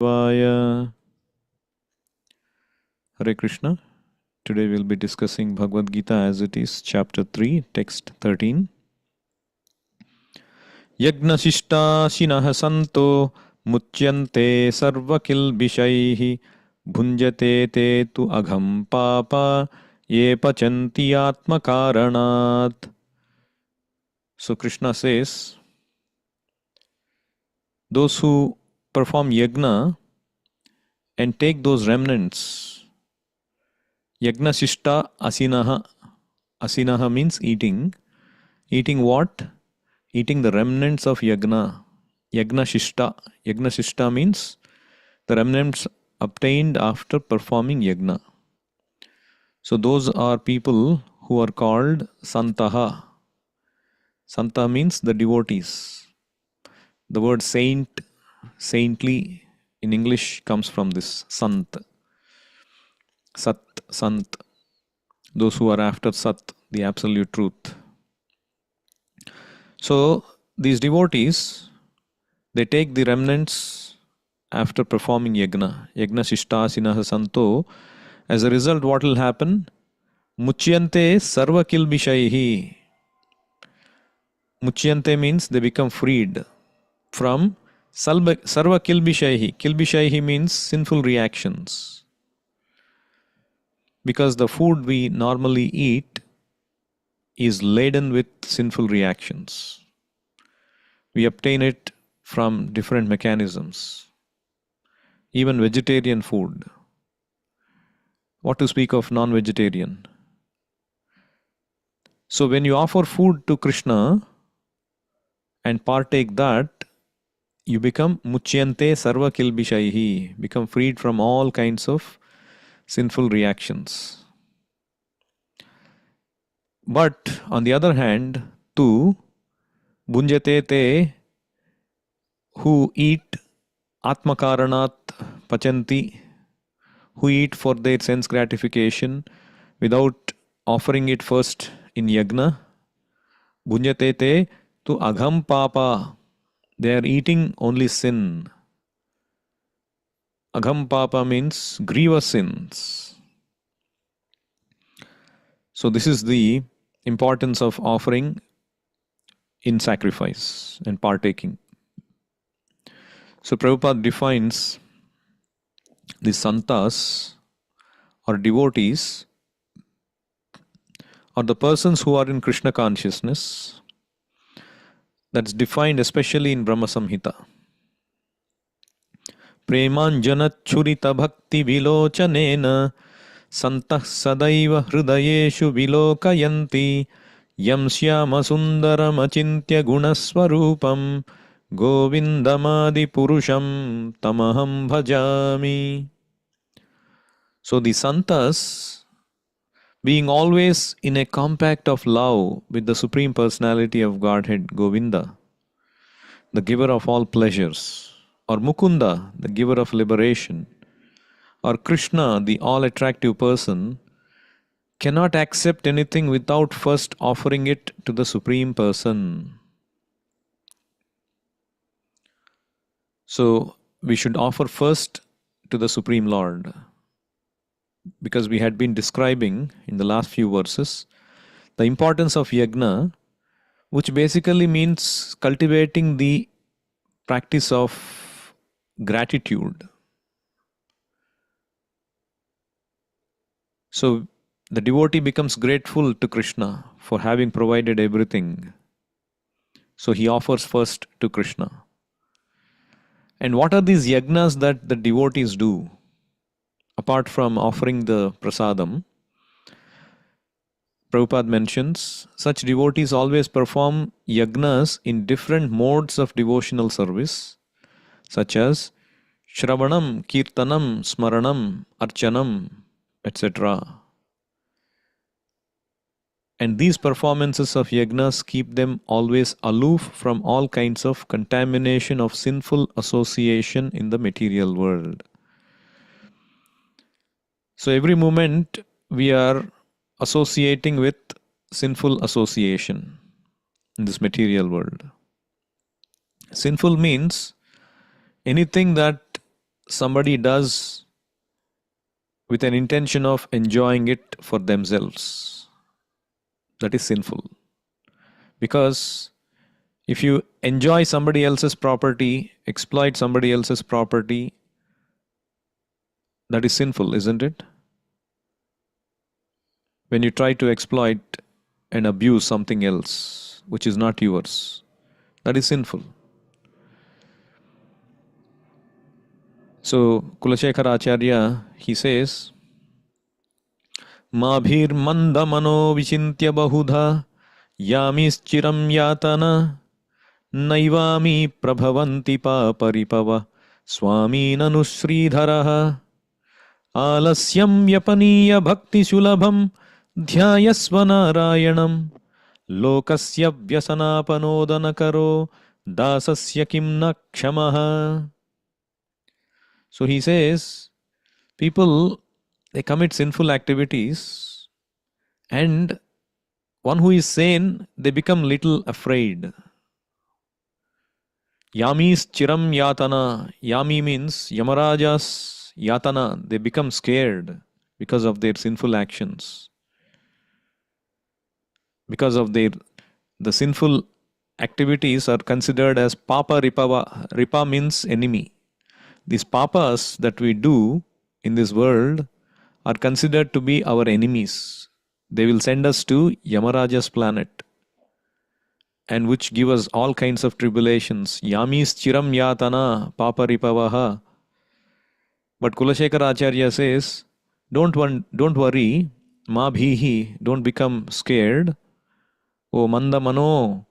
Vaya. Hare Krishna. Today we'll be discussing Bhagavad Gita as it is, chapter 3, text 13. Yagnashishta shinaha santo mutyante sarvakilbishaihi bhunjate te tu agham papa ye pachanti atmakaranat. So Krishna says, those who perform yagna and take those remnants, yagna shishta asinaha. Asinaha means eating. Eating what? Eating the remnants of yagna. Yagna shishta. Yagna shishta means the remnants obtained after performing yagna. So those are people who are called santaha. Santa means the devotees. The word saint, saintly in English comes from this sant. Sat, sant. Those who are after Sat, the absolute truth. So these devotees, they take the remnants after performing yagna. Yagna shishtasinaha santo. As a result, what will happen? Muchyante sarva kilbishaihi. Muchyante means they become freed from sarva kilbishaihi. Kilbishaihi means sinful reactions. Because the food we normally eat is laden with sinful reactions. We obtain it from different mechanisms. Even vegetarian food. What to speak of non-vegetarian? So when you offer food to Krishna and partake that, you become muchyante sarva kilbishaihi, become freed from all kinds of sinful reactions. But on the other hand, tu bhunjate te, who eat atmakaranat pachanti, who eat for their sense gratification without offering it first in yagna, bhunjate te tu agham papa, they are eating only sin. Agham papa means grievous sins. So this is the importance of offering in sacrifice and partaking. So Prabhupada defines the santas or devotees or the persons who are in Krishna consciousness. That's defined especially in Brahma Samhita. Premanjana churita bhakti vilochanena santah sadaiva hrudayeshu vilokayanti yam syama sundaram achintya gunaswarupam govindamadi purusham tamaham bhajami. So the santas, being always in a compact of love with the Supreme Personality of Godhead, Govinda, the giver of all pleasures, or Mukunda, the giver of liberation, or Krishna, the all-attractive person, cannot accept anything without first offering it to the Supreme Person. So we should offer first to the Supreme Lord. Because we had been describing in the last few verses the importance of yagna, which basically means cultivating the practice of gratitude. So the devotee becomes grateful to Krishna for having provided everything. So he offers first to Krishna. And what are these yagnas that the devotees do? Apart from offering the prasadam, Prabhupada mentions such devotees always perform yagnas in different modes of devotional service, such as Shravanam, Kirtanam, Smaranam, Archanam, etc. And these performances of yagnas keep them always aloof from all kinds of contamination of sinful association in the material world. So every moment we are associating with sinful association in this material world. Sinful means anything that somebody does with an intention of enjoying it for themselves, that is sinful. Because if you enjoy somebody else's property, exploit somebody else's property, that is sinful, isn't it? When you try to exploit and abuse something else which is not yours, that is sinful. So Kulashekara Acharya, he says, Mabhir manda mano vichintya bahudha yamischiram yatana naivami prabhavanti paparipava swami nanusridharaha alasyam vyapaniya bhakti sulabham dhyayasva narayanam lokasya vyasanapanodana dasasya kim na kshamaha. So he says, people, they commit sinful activities, and one who is sane, they become little afraid. Yamis chiram yatana. Yami means Yamaraja's yatana. They become scared because of their sinful actions. Because of the sinful activities are considered as papa ripava. Ripa means enemy. These papas that we do in this world are considered to be our enemies. They will send us to Yamaraja's planet, and which give us all kinds of tribulations. Yamis chiram yatana paparipavaha. But Kulashekara Acharya says, don't worry, ma bhihi, don't become scared. O manda mano,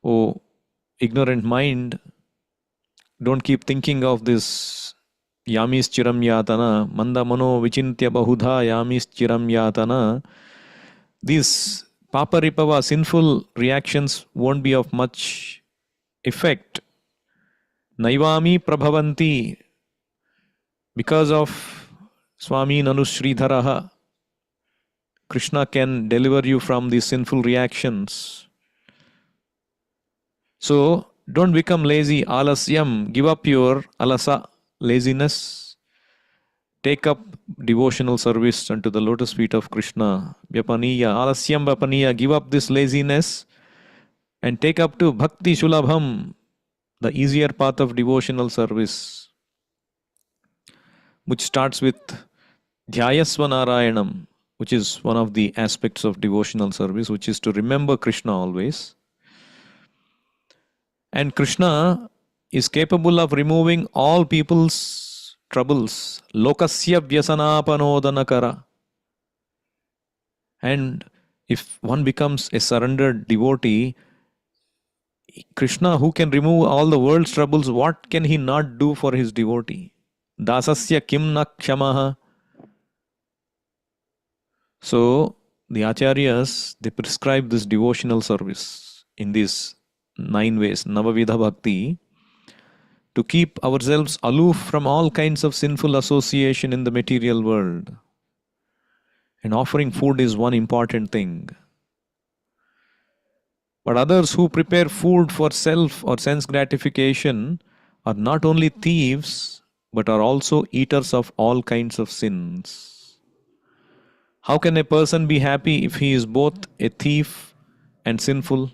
O ignorant mind, don't keep thinking of this yamis chiram yatana, manda mano vichintya bahudha yamis chiram yatana. These paparipava, sinful reactions, won't be of much effect. Naivami prabhavanti, because of Swami Nanusridharaha, Krishna can deliver you from these sinful reactions. So don't become lazy. Alasyam, give up your alasa, laziness. Take up devotional service unto the lotus feet of Krishna. Vyapaniya, alasyam vyapaniya, give up this laziness and take up to bhakti sulabham, the easier path of devotional service, which starts with dhyayasva narayanam, which is one of the aspects of devotional service, which is to remember Krishna always. And Krishna is capable of removing all people's troubles. Lokasya vyasanapanodana. And if one becomes a surrendered devotee, Krishna, who can remove all the world's troubles, what can he not do for his devotee? Dasasya kim na kshamaha. So the acharyas, they prescribe this devotional service in these 9 ways, Navavidha Bhakti, to keep ourselves aloof from all kinds of sinful association in the material world. And offering food is one important thing. But others who prepare food for self or sense gratification are not only thieves, but are also eaters of all kinds of sins. How can a person be happy if he is both a thief and sinful?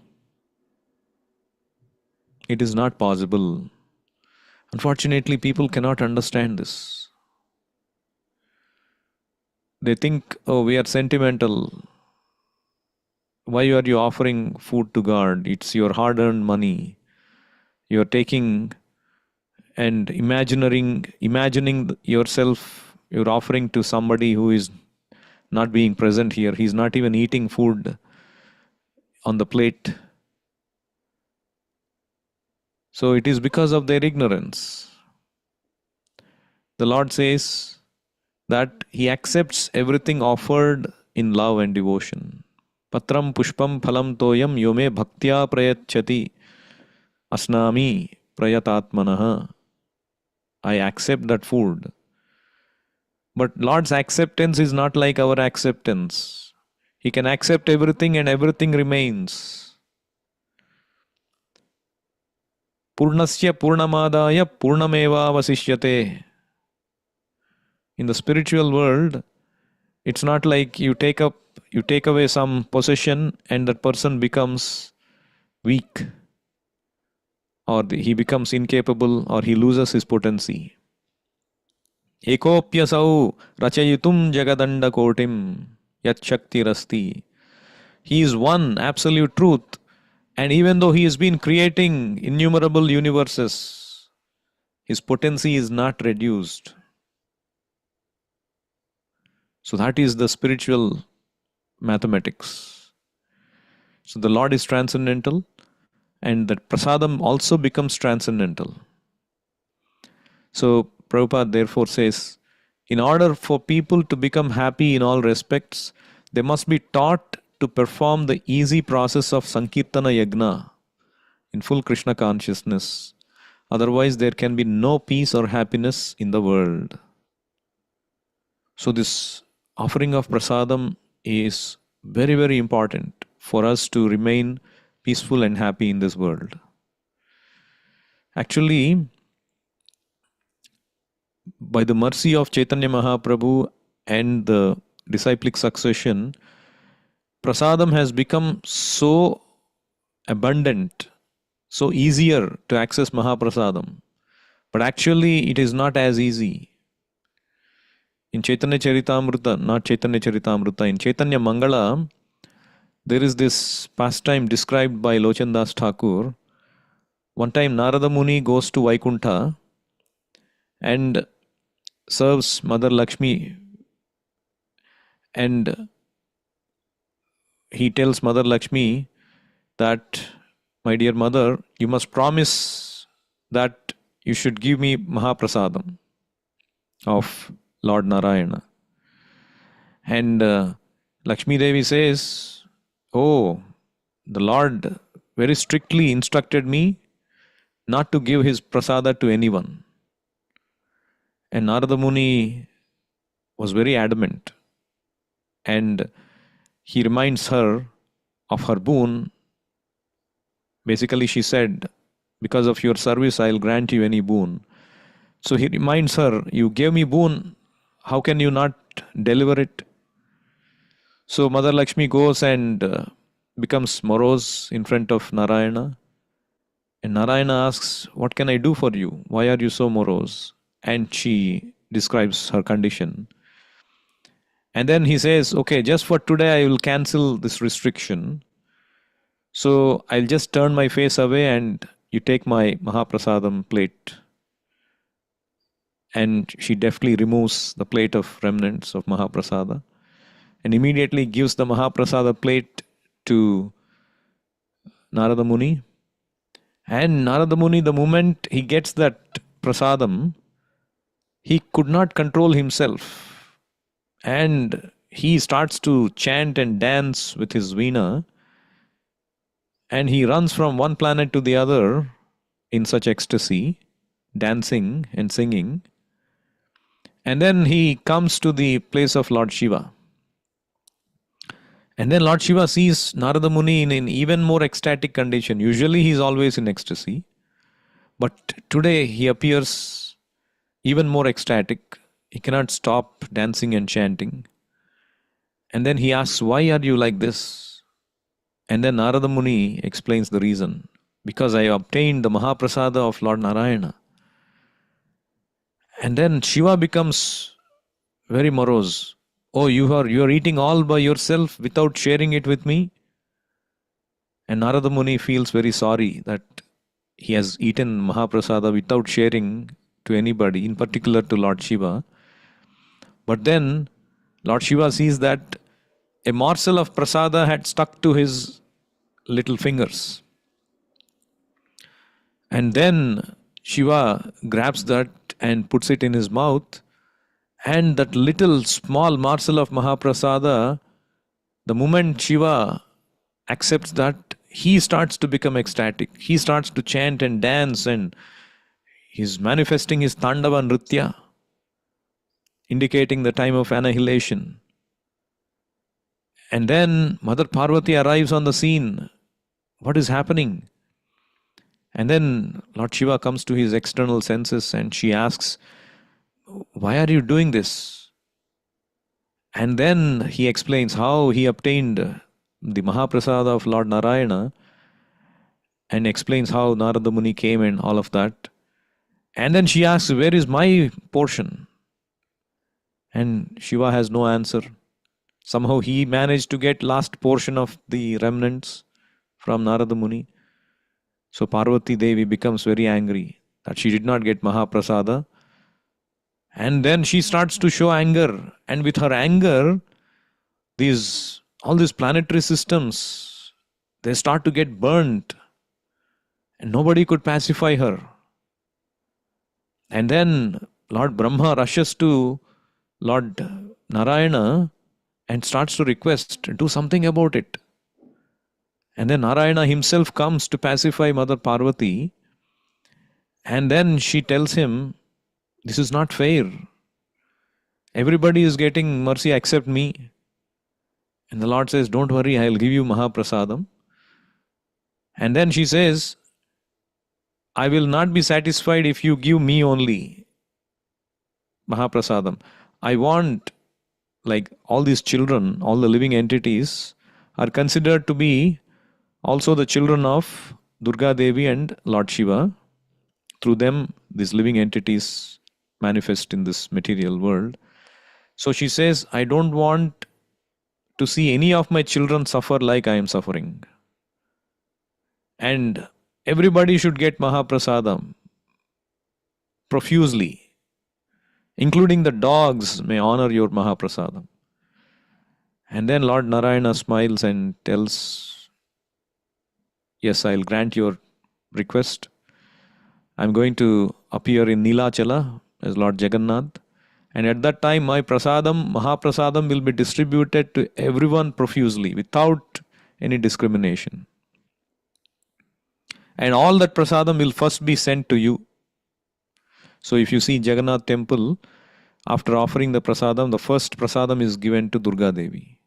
It is not possible. Unfortunately, people cannot understand this. They think, oh, we are sentimental. Why are you offering food to God? It's your hard-earned money. You are taking and imagining yourself, you're offering to somebody who is not being present here. He's not even eating food on the plate. So it is because of their ignorance. The Lord says that He accepts everything offered in love and devotion. Patram pushpam phalam toyam yome bhaktya prayachati asnami prayatatmanaha. I accept that food. But Lord's acceptance is not like our acceptance. He can accept everything and everything remains. Purnasya purnamadaya purnameva vasishyate. In the spiritual world, it's not like you take away some possession and that person becomes weak, or he becomes incapable, or he loses his potency. Ekopyasau rachayitum jagadanda kotim yat shakti rasti. He is one absolute truth, and even though he has been creating innumerable universes, his potency is not reduced. So that is the spiritual mathematics. So the Lord is transcendental, and that prasadam also becomes transcendental. So Prabhupada therefore says, in order for people to become happy in all respects, they must be taught to perform the easy process of Sankirtana Yagna in full Krishna consciousness. Otherwise, there can be no peace or happiness in the world. So this offering of prasadam is very, very important for us to remain peaceful and happy in this world. Actually, by the mercy of Chaitanya Mahaprabhu and the disciplic succession, prasadam has become so abundant, so easier to access Mahaprasadam. But actually, it is not as easy. In Chaitanya Charitamrita, not Chaitanya Charitamrita, in Chaitanya Mangala, there is this pastime described by Lochandas Thakur. One time Narada Muni goes to Vaikuntha and serves Mother Lakshmi, and he tells Mother Lakshmi that, my dear mother, you must promise that you should give me Mahaprasadam of Lord Narayana. And Lakshmi Devi says, oh, the Lord very strictly instructed me not to give his prasada to anyone. And Narada Muni was very adamant. And he reminds her of her boon. Basically, she said, because of your service, I'll grant you any boon. So he reminds her, you gave me boon, how can you not deliver it? So Mother Lakshmi goes and becomes morose in front of Narayana. And Narayana asks, what can I do for you? Why are you so morose? And she describes her condition. And then he says, okay, just for today I will cancel this restriction. So I'll just turn my face away and you take my Mahaprasadam plate. And she deftly removes the plate of remnants of Mahaprasada and immediately gives the Mahaprasada plate to Narada Muni. And Narada Muni, the moment he gets that prasadam, he could not control himself. And he starts to chant and dance with his veena. And he runs from one planet to the other in such ecstasy, dancing and singing. And then he comes to the place of Lord Shiva. And then Lord Shiva sees Narada Muni in an even more ecstatic condition. Usually he is always in ecstasy. But today he appears even more ecstatic. He cannot stop dancing and chanting. And then he asks, why are you like this? And then Narada Muni explains the reason. Because I obtained the Mahaprasada of Lord Narayana. And then Shiva becomes very morose. Oh, you are eating all by yourself without sharing it with me? And Narada Muni feels very sorry that he has eaten Mahaprasada without sharing to anybody, in particular to Lord Shiva. But then Lord Shiva sees that a morsel of prasada had stuck to his little fingers. And then Shiva grabs that and puts it in his mouth. And that little small morsel of Mahaprasada, the moment Shiva accepts that, he starts to become ecstatic. He starts to chant and dance, and he's manifesting his Tandava Nritya, indicating the time of annihilation. And then Mother Parvati arrives on the scene. What is happening? And then Lord Shiva comes to his external senses and she asks, why are you doing this? And then he explains how he obtained the Mahaprasada of Lord Narayana, and explains how Narada Muni came and all of that. And then she asks, where is my portion? And Shiva has no answer. Somehow he managed to get last portion of the remnants from Narada Muni. So Parvati Devi becomes very angry that she did not get Mahaprasada. And then she starts to show anger. And with her anger, all these planetary systems, they start to get burnt. And nobody could pacify her. And then Lord Brahma rushes to Lord Narayana and starts to request, do something about it. And then Narayana himself comes to pacify Mother Parvati. And then she tells him, this is not fair. Everybody is getting mercy except me. And the Lord says, don't worry, I'll give you Mahaprasadam. And then she says, I will not be satisfied if you give me only Mahaprasadam. I want, like, all these children, all the living entities are considered to be also the children of Durga Devi and Lord Shiva. Through them, these living entities manifest in this material world. So she says, I don't want to see any of my children suffer like I am suffering. And everybody should get Mahaprasadam profusely. Including the dogs may honor your Mahaprasadam. And then Lord Narayana smiles and tells, yes, I'll grant your request. I'm going to appear in Nilachala as Lord Jagannath. And at that time, my prasadam, Mahaprasadam, will be distributed to everyone profusely without any discrimination. And all that prasadam will first be sent to you. So if you see Jagannath temple, after offering the prasadam, the first prasadam is given to Durga Devi.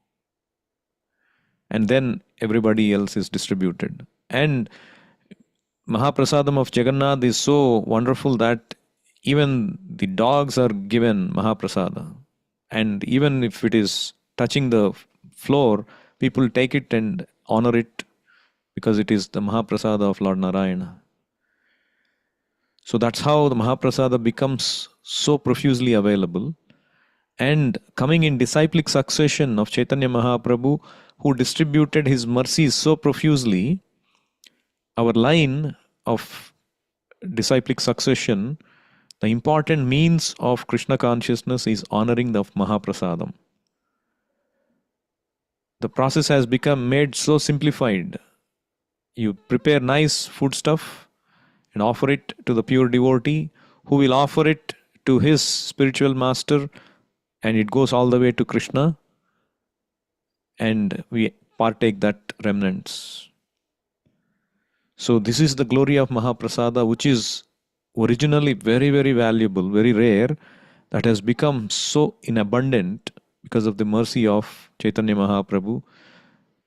And then everybody else is distributed. And Mahaprasadam of Jagannath is so wonderful that even the dogs are given Mahaprasada. And even if it is touching the floor, people take it and honor it because it is the Mahaprasada of Lord Narayana. So that's how the Mahaprasada becomes so profusely available. And coming in disciplic succession of Chaitanya Mahaprabhu, who distributed his mercies so profusely, our line of disciplic succession, the important means of Krishna consciousness is honoring the Mahaprasadam. The process has become made so simplified. You prepare nice food stuff and offer it to the pure devotee, who will offer it to his spiritual master, and it goes all the way to Krishna, and we partake that remnants. So this is the glory of Mahaprasada, which is originally very, very valuable, very rare, that has become so inabundant because of the mercy of Chaitanya Mahaprabhu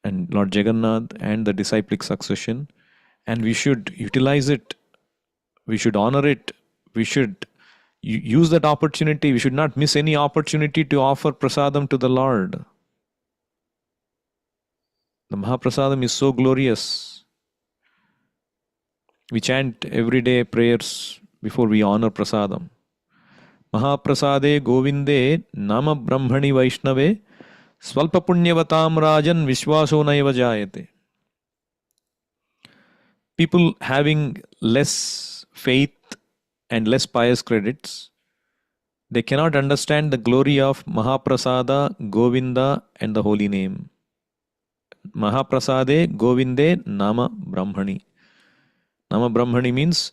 and Lord Jagannath and the disciplic succession. And we should utilize it. We should honor it. We should use that opportunity. We should not miss any opportunity to offer prasadam to the Lord. The Mahaprasadam is so glorious. We chant everyday prayers before we honor prasadam. Mahaprasade Govinde Nama Brahmani Vaishnave Svalpa Punyavatam Rajan Vishwaso Naiva Jayate. People having less faith and less pious credits, they cannot understand the glory of Mahaprasada, Govinda and the holy name. Mahaprasade Govinde Nama Brahmani. Nama Brahmani means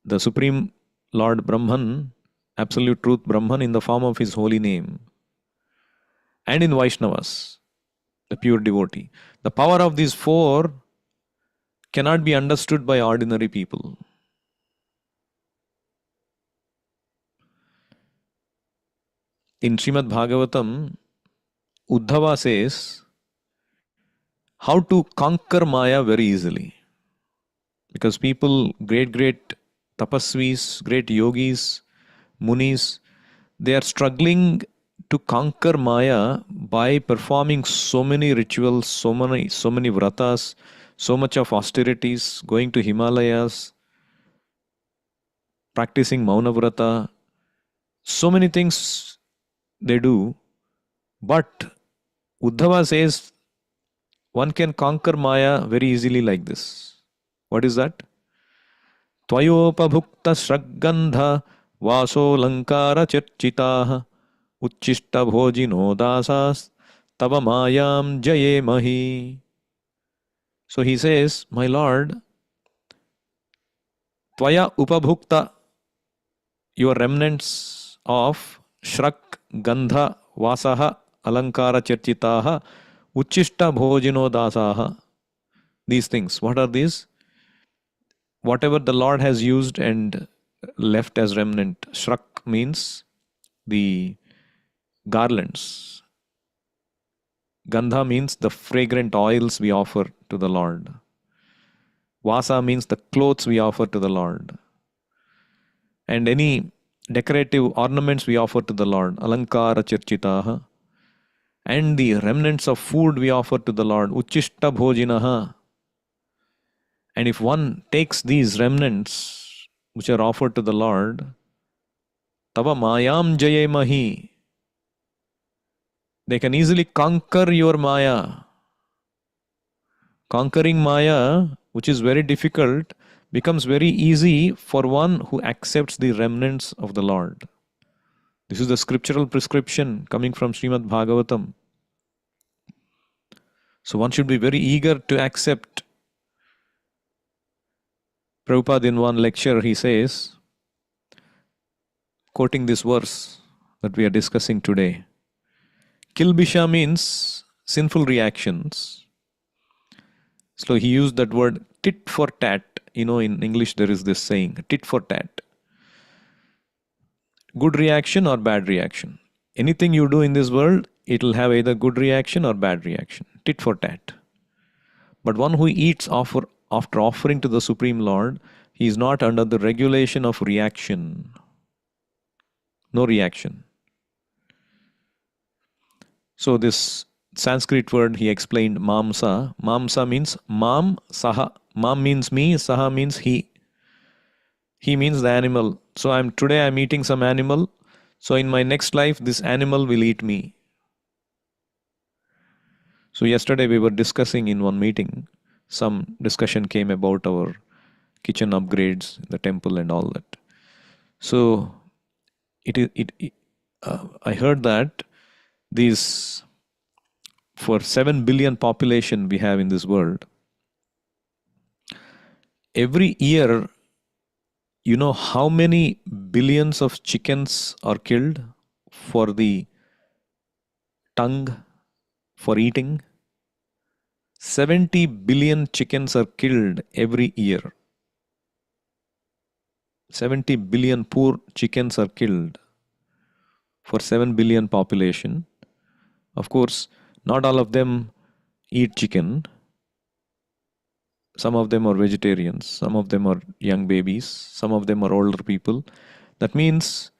the Supreme Lord Brahman, Absolute Truth Brahman, in the form of his holy name. And in Vaishnavas, the pure devotee. The power of these four cannot be understood by ordinary people. In Srimad Bhagavatam, Uddhava says how to conquer Maya very easily. Because people, great tapasvis, great yogis, munis, They are struggling to conquer Maya by performing so many rituals, so many vratas, so much of austerities, going to Himalayas, practicing Mauna Vrata, so many things they do. But Uddhava says one can conquer Maya very easily like this. What is that? त्वयोपभुक्त श्रग्गन्ध वासोऽलङ्कार चर्चिताः उच्छिष्टभोजिनो दासास्तव मायां जयेमहि. So he says, my Lord, Tvaya upabhukta, your remnants of Shrak, Gandha, Vasaha, Alankara Charchitaha, Uchishta Bhojino Dasaha. These things. What are these? Whatever the Lord has used and left as remnant. Shrak means the garlands. Gandha means the fragrant oils we offer to the Lord. Vasa means the clothes we offer to the Lord. And any decorative ornaments we offer to the Lord. Alankara Charchitaha. And the remnants of food we offer to the Lord. Uchishta Bhojinaha. And if one takes these remnants which are offered to the Lord, Tava Mayam Jayemahi, they can easily conquer your Maya. Conquering Maya, which is very difficult, becomes very easy for one who accepts the remnants of the Lord. This is the scriptural prescription coming from Srimad Bhagavatam. So one should be very eager to accept. Prabhupada in one lecture, he says, quoting this verse that we are discussing today, Kilbisha means sinful reactions. So he used that word tit for tat. In English there is this saying, tit for tat. Good reaction or bad reaction. Anything you do in this world, it will have either good reaction or bad reaction. Tit for tat. But one who eats after offering to the Supreme Lord, he is not under the regulation of reaction. No reaction. So this Sanskrit word he explained, mamsa. Mamsa means mam saha. Mam means me, saha means he. He means the animal. So today I'm eating some animal. So in my next life, this animal will eat me. So yesterday we were discussing in one meeting, some discussion came about our kitchen upgrades, the temple and all that. So I heard that for 7 billion population we have in this world, every year, you know how many billions of chickens are killed for the tongue, for eating? 70 billion chickens are killed every year. 70 billion poor chickens are killed for 7 billion population. Of course, not all of them eat chicken. Some of them are vegetarians. Some of them are young babies. Some of them are older people. That means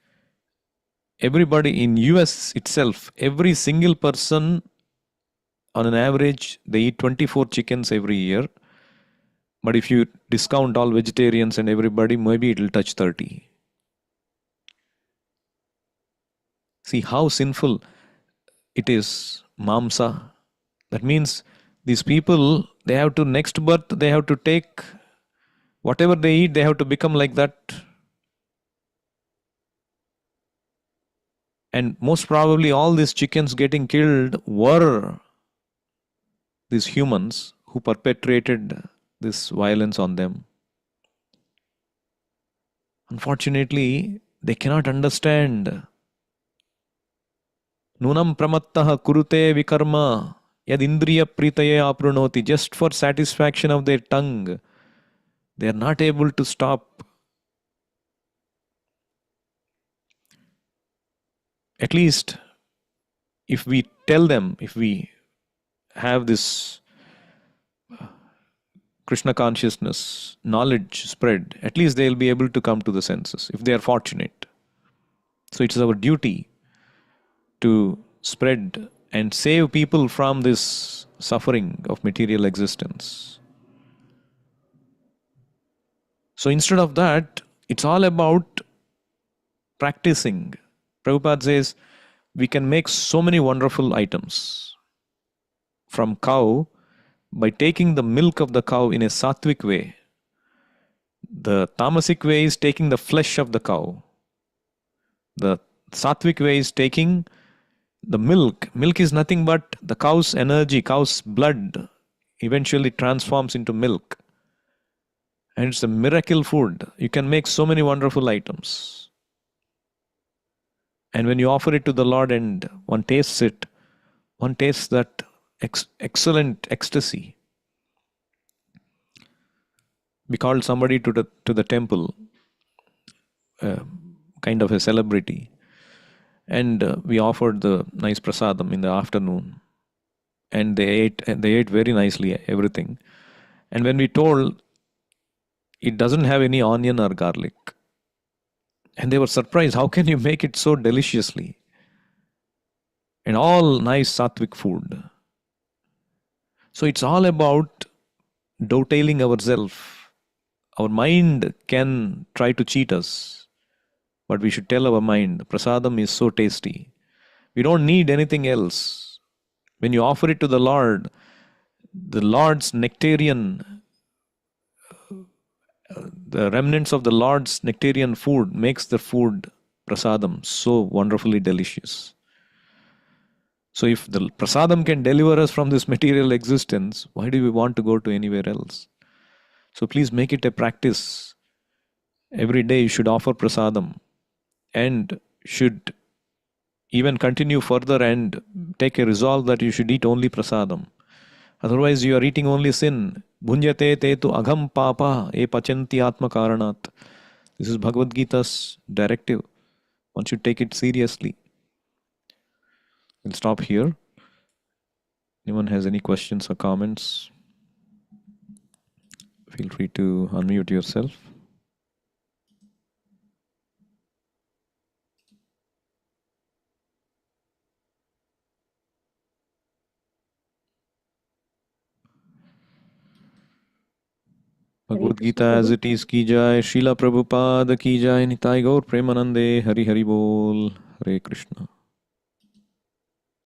everybody in US itself, every single person on an average, they eat 24 chickens every year. But if you discount all vegetarians and everybody, maybe it will touch 30. See how sinful it is, mamsa. That means these people, they have to next birth, they have to take whatever they eat, they have to become like that. And most probably all these chickens getting killed were these humans who perpetrated this violence on them. Unfortunately, they cannot understand. Nunam pramattaha kurute vikarma yad indriya pritaye aprunoti. Just for satisfaction of their tongue, they are not able to stop. At least if we tell them, if we have this Krishna consciousness, knowledge spread, at least they'll be able to come to the senses if they are fortunate. So it is our duty to spread and save people from this suffering of material existence. So instead of that, it's all about practicing. Prabhupada says we can make so many wonderful items from cow by taking the milk of the cow in a sattvic way. The tamasic way is taking the flesh of the cow. The sattvic way is taking the milk. Milk is nothing but the cow's energy, cow's blood eventually transforms into milk. And it's a miracle food. You can make so many wonderful items. And when you offer it to the Lord and one tastes it, one tastes that excellent ecstasy. We called somebody to the temple, kind of a celebrity, and we offered the nice prasadam in the afternoon, and they ate very nicely everything. And when we told it doesn't have any onion or garlic, and they were surprised, how can you make it so deliciously? And all nice sattvic food. So it's all about dovetailing ourselves. Our mind can try to cheat us, but we should tell our mind, prasadam is so tasty. We don't need anything else. When you offer it to the Lord's nectarian, the remnants of the Lord's nectarian food makes the food prasadam so wonderfully delicious. So if the prasadam can deliver us from this material existence, why do we want to go to anywhere else? So please make it a practice. Every day you should offer prasadam and should even continue further and take a resolve that you should eat only prasadam. Otherwise you are eating only sin. Bhunjate te tu agham papa e pachanti atma karanat. This is Bhagavad Gita's directive. One should take it seriously. We'll stop here. Anyone has any questions or comments? Feel free to unmute yourself. Bhagavad Gita as it is ki jai, Srila Prabhupada ki jai, Nitai Gaur Premanande, Hari Hari Bol, Hare Krishna.